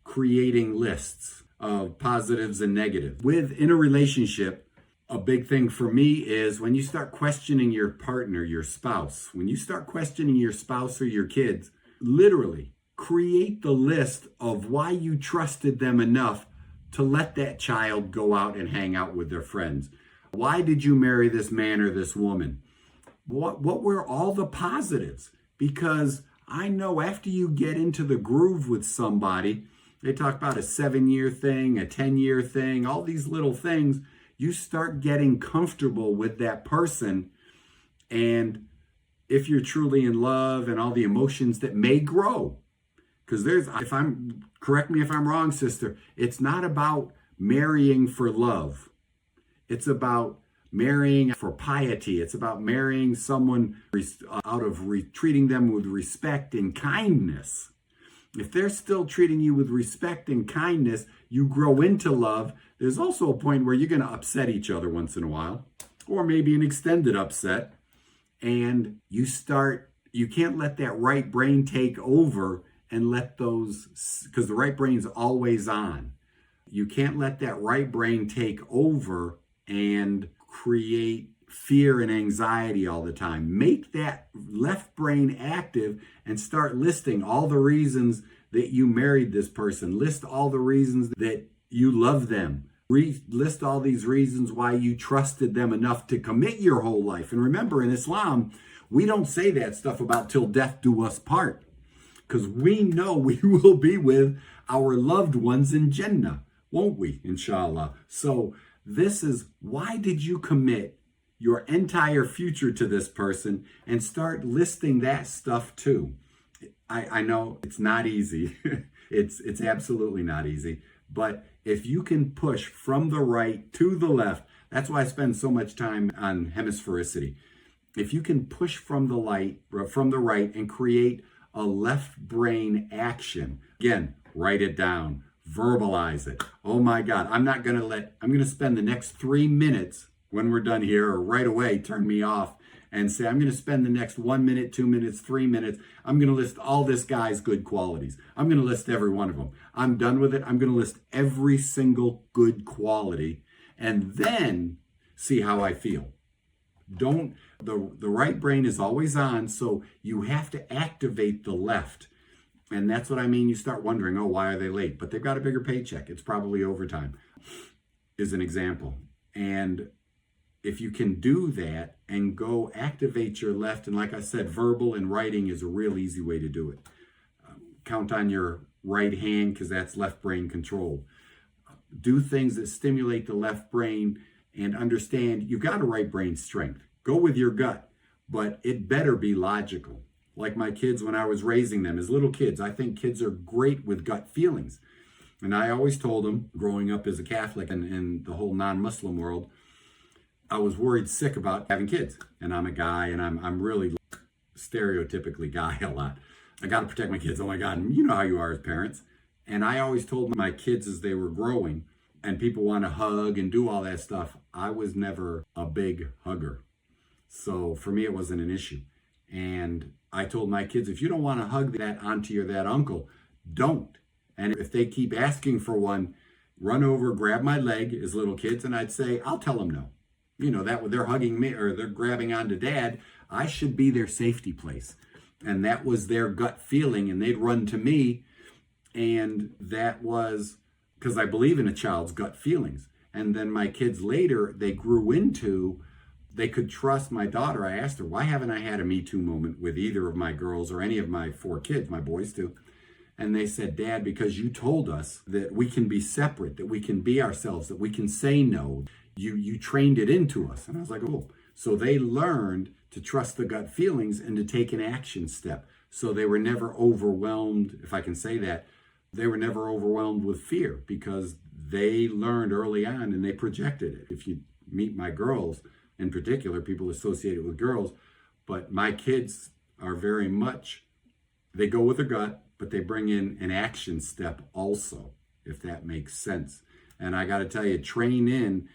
creating lists of positives and negatives. Within a relationship, a big thing for me is when you start questioning your partner, your spouse, when you start questioning your spouse or your kids, literally create the list of why you trusted them enough to let that child go out and hang out with their friends. Why did you marry this man or this woman? What were all the positives? Because I know after you get into the groove with somebody, they talk about a 7-year thing, a 10-year thing, all these little things. You start getting comfortable with that person. And if you're truly in love and all the emotions that may grow, because correct me if I'm wrong, sister, it's not about marrying for love. It's about marrying for piety. It's about marrying someone out of treating them with respect and kindness. If they're still treating you with respect and kindness, you grow into love. There's also a point where you're going to upset each other once in a while, or maybe an extended upset. And you can't let that right brain take over and let those, because the right brain's always on. You can't let that right brain take over and create fear and anxiety all the time. Make that left brain active and start listing all the reasons that you married this person. List all the reasons that you love them. List all these reasons why you trusted them enough to commit your whole life. And remember, in Islam, we don't say that stuff about till death do us part, because we know we will be with our loved ones in Jannah, won't we? Inshallah. So this is, why did you commit your entire future to this person? And start listing that stuff too. I know it's not easy. It's absolutely not easy. But if you can push from the right to the left, that's why I spend so much time on hemisphericity. If you can push from the right and create a left brain action, again, write it down, verbalize it. Oh my God, I'm going to spend the next 3 minutes when we're done here, or right away, turn me off and say, I'm going to spend the next 1 minute, 2 minutes, 3 minutes. I'm going to list all this guy's good qualities. I'm going to list every one of them. I'm done with it. I'm going to list every single good quality and then see how I feel. The right brain is always on, so you have to activate the left. And that's what I mean. You start wondering, oh, why are they late? But they've got a bigger paycheck. It's probably overtime, is an example. And if you can do that and go activate your left, and like I said, verbal and writing is a real easy way to do it. Count on your right hand, because that's left brain control. Do things that stimulate the left brain, and understand you've got a right brain strength. Go with your gut, but it better be logical. Like my kids, when I was raising them as little kids, I think kids are great with gut feelings. And I always told them, growing up as a Catholic and in the whole non-Muslim world, I was worried sick about having kids. And I'm a guy, and I'm really stereotypically guy a lot. I got to protect my kids. Oh my God, you know how you are as parents. And I always told my kids as they were growing, and people want to hug and do all that stuff, I was never a big hugger. So for me, it wasn't an issue. And I told my kids, if you don't want to hug that auntie or that uncle, don't. And if they keep asking for one, run over, grab my leg as little kids, and I'd say, I'll tell them no. You know, that they're hugging me or they're grabbing onto dad, I should be their safety place. And that was their gut feeling, and they'd run to me. And that was because I believe in a child's gut feelings. And then my kids later, they grew into, they could trust my daughter. I asked her, why haven't I had a Me Too moment with either of my girls or any of my 4 kids, my boys too? And they said, Dad, because you told us that we can be separate, that we can be ourselves, that we can say no. You trained it into us. And I was like, oh. So they learned to trust the gut feelings and to take an action step. So they were never overwhelmed, if I can say that, they were never overwhelmed with fear because they learned early on and they projected it. If you meet my girls, in particular, people associated with girls, but my kids are very much, they go with their gut, but they bring in an action step also, if that makes sense. And I got to tell you, train in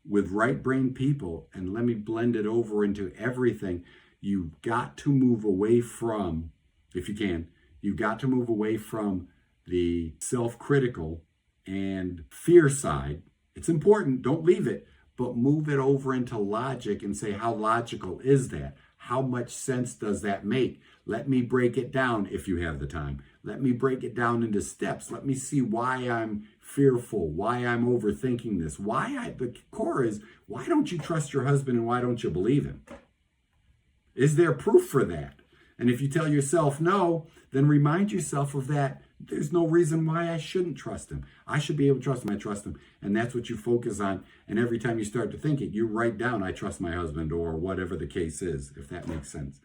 with right brain people, and let me blend it over into everything. You've got to move away from, if you can, you've got to move away from the self-critical and fear side. It's important, don't leave it, but move it over into logic and say, how logical is that? How much sense does that make? Let me break it down if you have the time. Let me break it down into steps. Let me see why I'm fearful, why I'm overthinking this. The core is, why don't you trust your husband and why don't you believe him? Is there proof for that? And if you tell yourself no, then remind yourself of that. There's no reason why I shouldn't trust him. I should be able to trust him. I trust him. And that's what you focus on. And every time you start to think it, you write down, I trust my husband, or whatever the case is, if that makes sense.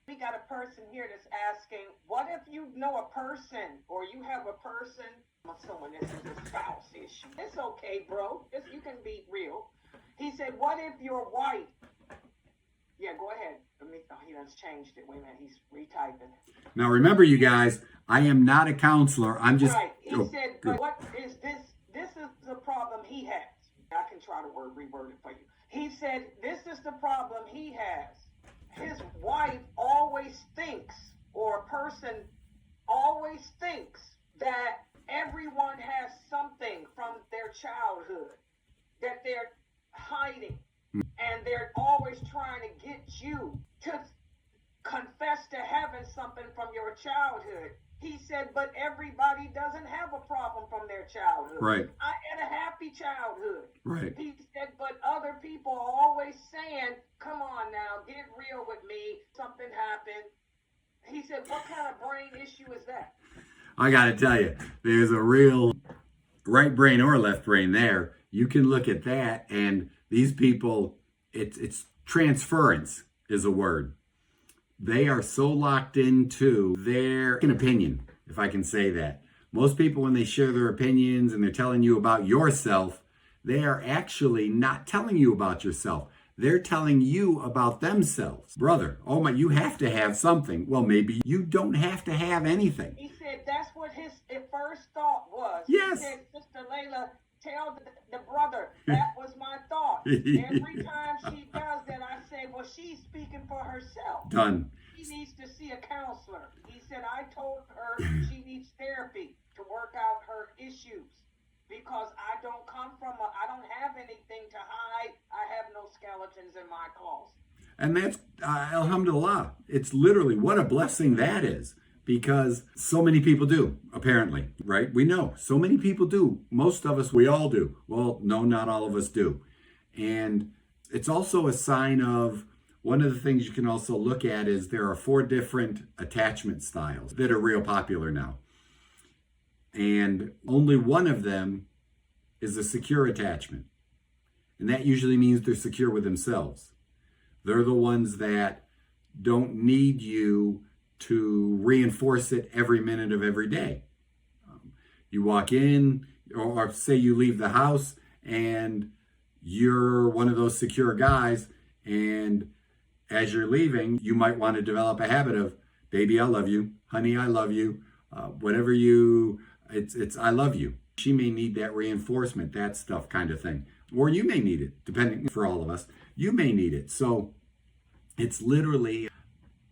We got a person here that's asking, what if you know a person or you have a person, I'm assuming this is a spouse issue. It's okay, bro. You can be real. He said, what if your wife, yeah, go ahead. He done changed it. Wait a minute, he's retyping. Now remember, you guys, I am not a counselor. I'm just... Right. He said, but what is this? This is the problem he has. I can try to reword it for you. He said, this is the problem he has. His wife always thinks, or a person always thinks, that everyone has something from their childhood that they're hiding. And they're always trying to get you to confess to having something from your childhood. He said, but everybody doesn't have a problem from their childhood. Right. I had a happy childhood. Right. He said, but other people are always saying, come on now, get real with me. Something happened. He said, what kind of brain issue is that? I got to tell you, there's a real right brain or left brain there. You can look at that, and these people, it's transference is a word. They are so locked into their opinion, if I can say that. Most people, when they share their opinions and they're telling you about yourself, they are actually not telling you about yourself. They're telling you about themselves. Brother, oh my, you have to have something. Well, maybe you don't have to have anything. He said that's what his first thought was. Yes. He said, Sister Layla, tell the brother, that was my thought. Every time she does that, I say, well, she's speaking for herself. Done. She needs to see a counselor. He said, I told her she needs therapy to work out her issues because I don't have anything to hide. I have no skeletons in my closet. And that's, alhamdulillah, it's literally, what a blessing that is. Because so many people do, apparently, right? We know so many people do. Most of us, we all do. Well, no, not all of us do. And it's also a sign of, one of the things you can also look at is there are 4 different attachment styles that are real popular now. And only one of them is a secure attachment. And that usually means they're secure with themselves. They're the ones that don't need you to reinforce it every minute of every day. You walk in, or say you leave the house and you're one of those secure guys, and as you're leaving, you might want to develop a habit of, baby, I love you, honey, I love you, whatever it's I love you. She may need that reinforcement, that stuff kind of thing. Or you may need it, depending, for all of us, you may need it. So it's literally,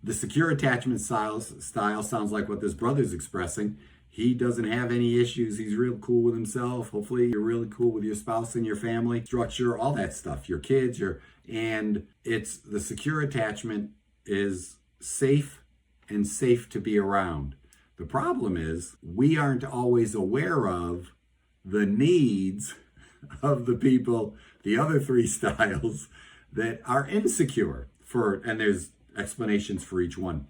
the secure attachment style sounds like what this brother's expressing. He doesn't have any issues. He's real cool with himself. Hopefully you're really cool with your spouse and your family structure, all that stuff, your kids, and it's the secure attachment is safe and safe to be around. The problem is we aren't always aware of the needs of the people, the other 3 styles that are insecure and there's explanations for each one.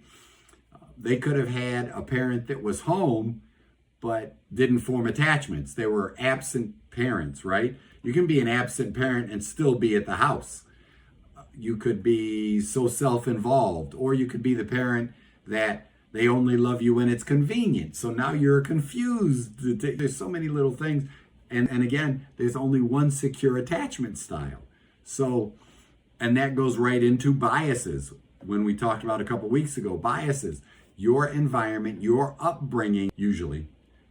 They could have had a parent that was home but didn't form attachments. They were absent parents, right? You can be an absent parent and still be at the house. You could be so self-involved, or you could be the parent that they only love you when it's convenient. So now you're confused. There's so many little things. And again, there's only one secure attachment style. So, and that goes right into biases. When we talked about a couple weeks ago, biases. Your environment, your upbringing usually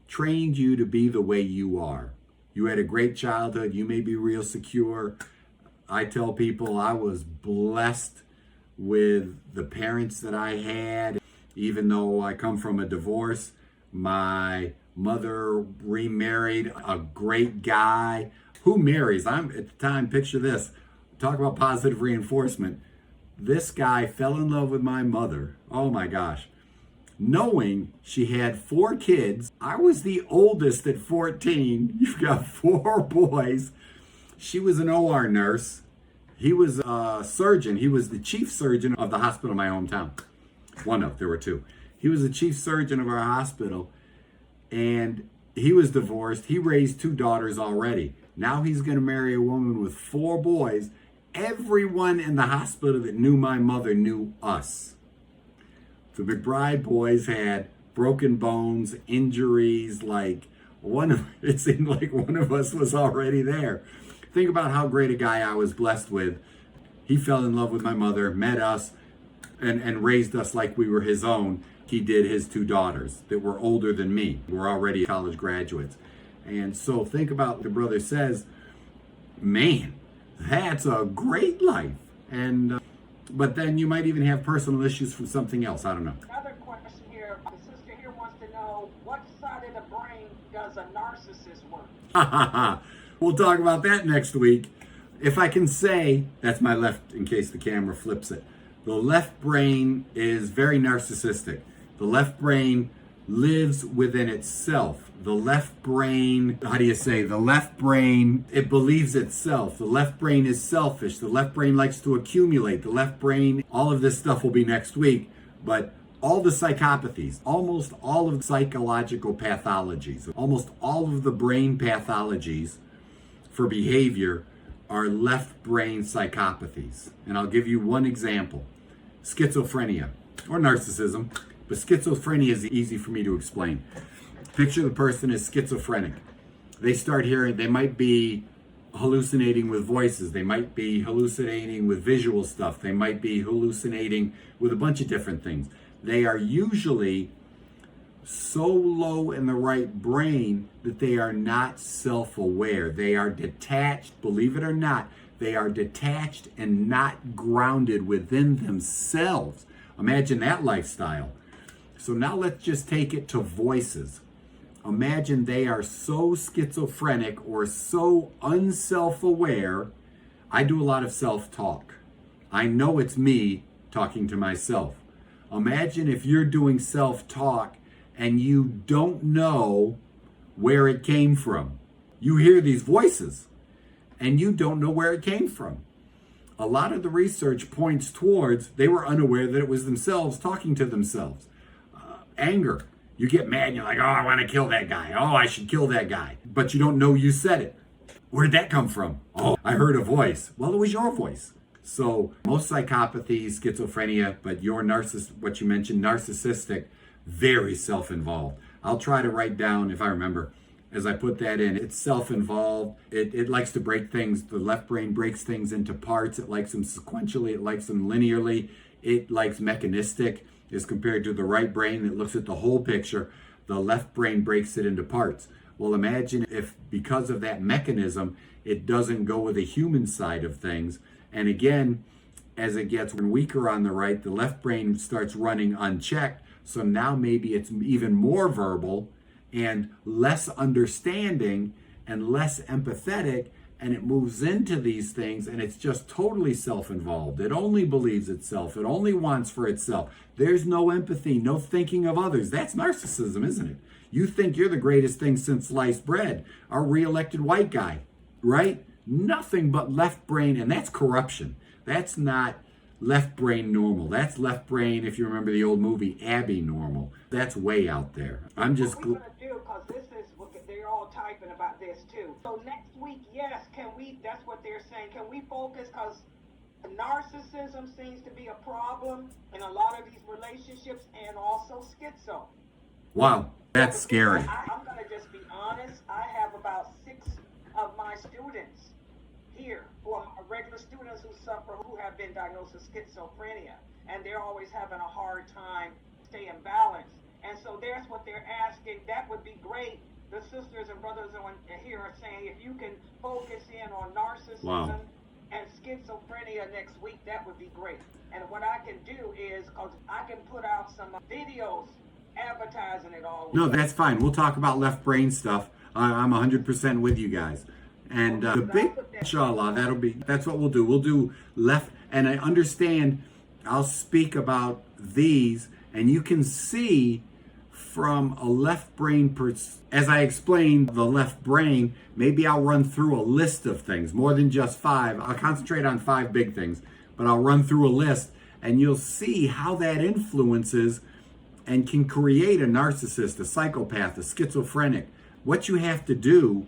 trained you to be the way you are. You had a great childhood. You may be real secure. I tell people I was blessed with the parents that I had. Even though I come from a divorce, my mother remarried a great guy. Who marries? I'm at the time, picture this. Talk about positive reinforcement. This guy fell in love with my mother. Oh my gosh. Knowing she had 4 kids. I was the oldest at 14. You've got 4 boys. She was an OR nurse. He was a surgeon. He was the chief surgeon of the hospital in my hometown. There were 2. He was the chief surgeon of our hospital, and he was divorced. He raised 2 daughters already. Now he's going to marry a woman with 4 boys. Everyone in the hospital that knew my mother knew us. The McBride boys had broken bones, injuries, it seemed like one of us was already there. Think about how great a guy I was blessed with. He fell in love with my mother, met us, and raised us like we were his own. He did his 2 daughters that were older than me, were already college graduates. And so think about the brother says, man, that's a great life. And but then you might even have personal issues from something else. I don't know. Another question here. The sister here wants to know, what side of the brain does a narcissist work? We'll talk about that next week. If I can say, that's my left in case the camera flips it. The left brain is very narcissistic. The left brain lives within itself. The left brain, the left brain, it believes itself. The left brain is selfish. The left brain likes to accumulate. The left brain, all of this stuff will be next week, but all the psychopathies, almost all of the psychological pathologies, almost all of the brain pathologies for behavior are left brain psychopathies. And I'll give you one example. Schizophrenia or narcissism, but schizophrenia is easy for me to explain. Picture the person is schizophrenic. They start hearing, they might be hallucinating with voices. They might be hallucinating with visual stuff. They might be hallucinating with a bunch of different things. They are usually so low in the right brain that they are not self-aware. They are detached, believe it or not, they are detached and not grounded within themselves. Imagine that lifestyle. So now let's just take it to voices. Imagine they are so schizophrenic or so unself-aware. I do a lot of self-talk. I know it's me talking to myself. Imagine if you're doing self-talk and you don't know where it came from. You hear these voices and you don't know where it came from. A lot of the research points towards they were unaware that it was themselves talking to themselves. Anger. You get mad and you're like, oh, I want to kill that guy. Oh, I should kill that guy. But you don't know you said it. Where'd that come from? Oh, I heard a voice. Well, it was your voice. So most psychopathies, schizophrenia, but your what you mentioned, narcissistic, very self-involved. I'll try to write down, if I remember, as I put that in. It's self-involved. It likes to break things. The left brain breaks things into parts. It likes them sequentially. It likes them linearly. It likes mechanistic as compared to the right brain that looks at the whole picture. The left brain breaks it into parts. Well, imagine if because of that mechanism, it doesn't go with the human side of things. And again, as it gets weaker on the right, the left brain starts running unchecked. So now maybe it's even more verbal and less understanding and less empathetic, and it moves into these things and it's just totally self-involved. It only believes itself. It only wants for itself. There's no empathy, no thinking of others. That's narcissism, isn't it? You think you're the greatest thing since sliced bread. Our reelected white guy, right? Nothing but left brain, and that's corruption. That's not left brain normal. That's left brain, if you remember the old movie, Abby normal. That's way out there. I'm just... What we're going to do, because this is, they're all typing about this too. So next week, yes, that's what they're saying. Can we focus, because narcissism seems to be a problem in a lot of these relationships, and also schizo. Wow, that's scary. I'm going to just be honest. I have about 6 of my students here who are regular students who have been diagnosed with schizophrenia, and they're always having a hard time staying balanced. And so that's what they're asking. That would be great. The sisters and brothers here are saying if you can focus in on narcissism and schizophrenia next week, that would be great. And what I can do is, because I can put out some videos advertising it all. No, that's fine. We'll talk about left brain stuff. I'm 100% with you guys. And the big, inshallah, that's what we'll do. We'll do left, and I understand, I'll speak about these, and you can see from a left brain, as I explained the left brain, maybe I'll run through a list of things, more than just 5. I'll concentrate on 5 big things, but I'll run through a list, and you'll see how that influences and can create a narcissist, a psychopath, a schizophrenic. What you have to do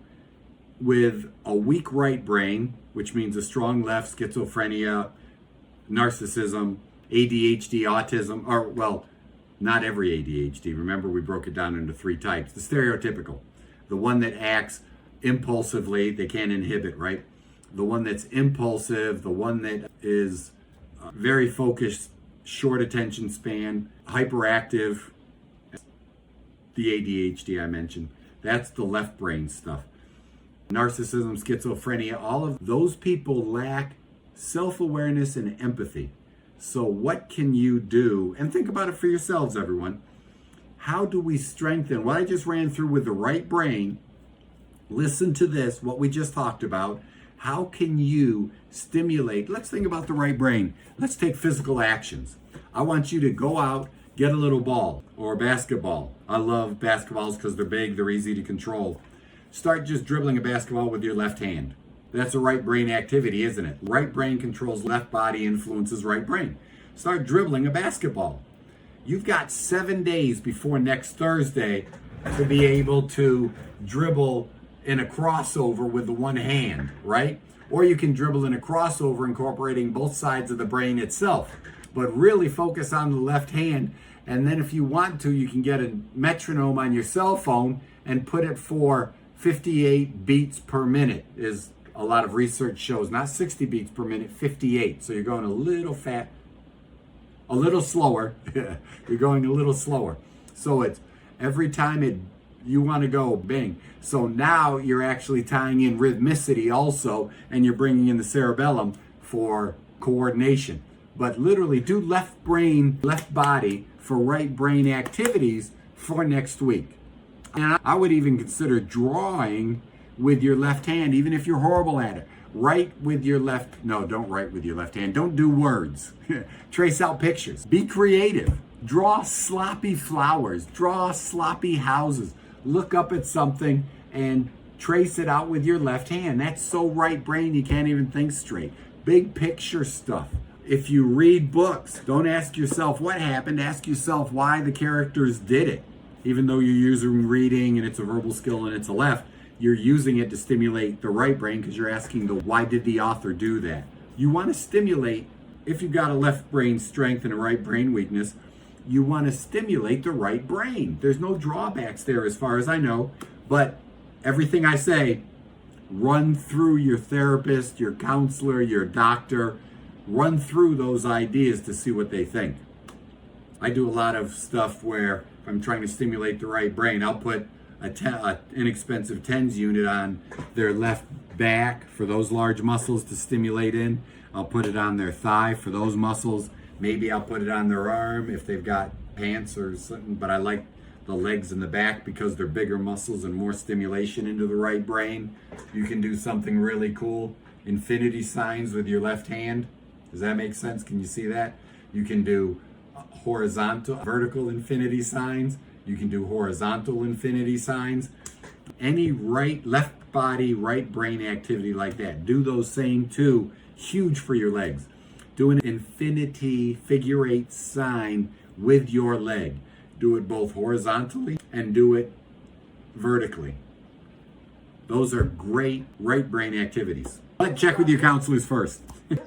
with a weak right brain, which means a strong left, schizophrenia, narcissism, ADHD, autism, or, well, not every ADHD. Remember, we broke it down into 3 types. The stereotypical, the one that acts impulsively, they can't inhibit, right? The one that's impulsive, the one that is very focused, short attention span, hyperactive, the ADHD I mentioned. That's the left brain stuff. Narcissism, schizophrenia, all of those people lack self-awareness and empathy. So what can you do? And think about it for yourselves, everyone. How do we strengthen what I just ran through with the right brain? Listen to this, what we just talked about. How can you stimulate? Let's think about the right brain. Let's take physical actions. I want you to go out, get a little ball or a basketball. I love basketballs because they're big, they're easy to control. Start just dribbling a basketball with your left hand. That's a right brain activity, isn't it? Right brain controls left body, influences right brain. Start dribbling a basketball. You've got 7 days before next Thursday to be able to dribble in a crossover with the one hand, right? Or you can dribble in a crossover incorporating both sides of the brain itself. But really focus on the left hand. And then if you want to, you can get a metronome on your cell phone and put it for 58 beats per minute, is a lot of research shows. Not 60 beats per minute, 58. So you're going a little slower. You're going a little slower. So it's every time you want to go bang. So now you're actually tying in rhythmicity also, and you're bringing in the cerebellum for coordination. But literally do left brain, left body for right brain activities for next week. And I would even consider drawing with your left hand, even if you're horrible at it. Write with your left, no, don't write with your left hand. Don't do words. Trace out pictures. Be creative. Draw sloppy flowers. Draw sloppy houses. Look up at something and trace it out with your left hand. That's so right brain you can't even think straight. Big picture stuff. If you read books, don't ask yourself what happened. Ask yourself why the characters did it. Even though you're using reading and it's a verbal skill and it's a left, you're using it to stimulate the right brain because you're asking why did the author do that? You want to stimulate, if you've got a left brain strength and a right brain weakness, you want to stimulate the right brain. There's no drawbacks there as far as I know, but everything I say, run through your therapist, your counselor, your doctor, run through those ideas to see what they think. I do a lot of stuff where if I'm trying to stimulate the right brain, I'll put an inexpensive TENS unit on their left back for those large muscles to stimulate in. I'll put it on their thigh for those muscles. Maybe I'll put it on their arm if they've got pants or something, but I like the legs and the back because they're bigger muscles and more stimulation into the right brain. You can do something really cool. Infinity signs with your left hand. Does that make sense? Can you see that? You can do horizontal, vertical infinity signs. You can do horizontal infinity signs. Any left body, right brain activity like that. Do those same 2. Huge for your legs. Do an infinity figure eight sign with your leg. Do it both horizontally and do it vertically. Those are great right brain activities. Let's check with your counselors first. This